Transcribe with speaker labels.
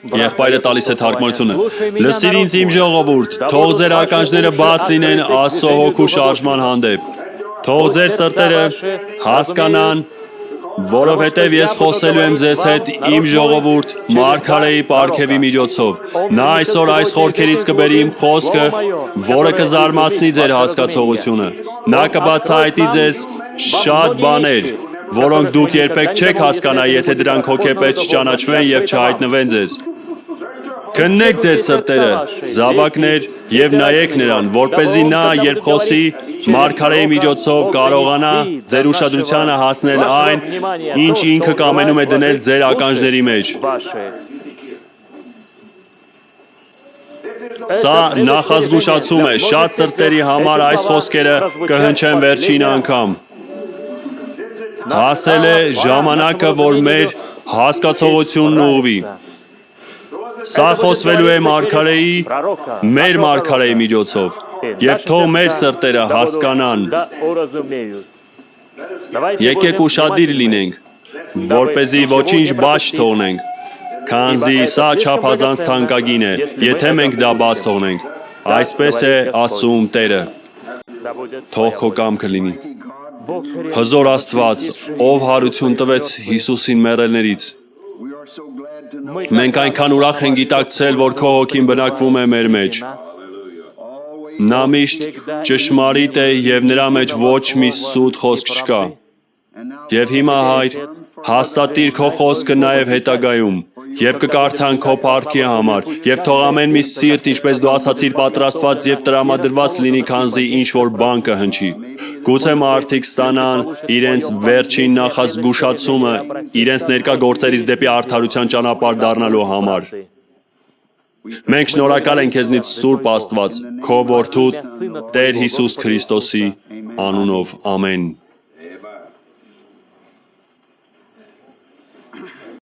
Speaker 1: Եղբայրը տալիս է թարգմանությունը։ Լսիր ինձ իմ ժողովուրդ, թող ձեր ականջները բաց լինեն Աստծո հոգու շարժման հանդեպ։ Թող ձեր սրտերը հասկանան, որովհետև ես խոսելու եմ ձեզ հետ իմ ժողովուրդ մարգարեի պարգևի միջոցով։ Նա այսօր այս խորքերից կբերի իմ խոսքը, որը կզարմացնի ձեր հասկացողությունը։ Նա կբացահայտի ձեզ շատ բաներ, որոնք դուք երբեք չեք հասկանա, եթե դրանք հոգեպես չճանաչվեն և չհայտնվեն ձեզ։ Քննեք ձեր սրտերը, զավակներ, և նայեք նրան, որպեսզի նա, երբ խոսի, մարգարեի միջոցով կարողանա ձեր ուշադրությանը հասնել այն, ինչ ինքը կամենում է դնել ձեր ականջների մեջ։ Սա նախազգուշացում է, շատ սրտերի համար այս խոսքերը կհնչեն վերջին անգամ։ Հասել է ժամանակը, որ մեր հասկացողությունն ուղղվի։ Սա խոսվելու է մարգարեի, մեր մարգարեի միջոցով, և թող մեր սրտերը հասկանան։ Եկեք ուշադիր լինենք, որպեսզի ոչինչ բաց չթողնենք, քանզի սա չափազանց թանկագին է, եթե մենք դա բաց թողնենք։ Այսպես է ասում Տերը։ Թող քո կամքը լինի։ Հզոր Աստված, ով հարություն տվեց Հիսուսին մեռելներից, մենք այնքան ուրախ ենք գիտակցել, որ քո հոգին բնակվում է մեր մեջ։ Նա միշտ ճշմարիտ է և նրա մեջ ոչ մի սուտ խոսք չկա։ Եվ հիմա, Հայր, հաստատիր քո խոսքը նաև հետագայում, երբ կկարդան քո փառքի համար, և թող ամեն մի սիրտ, ինչպես դու ասացիր, պատրաստված և տրամադրված լինի, քանզի ինչ-որ բան կհնչի։ Գուցե մարդիկ ստանան իրենց վերջին նախազգուշացումը իրենց ներկա գործերից դեպի արդարության ճանապարհ դառնալու համար։ Մենք շնորհակալ ենք քեզնից, Սուրբ Աստված, քո որդու Տեր Հիսուս Քրիստոսի անունով։ Ամեն։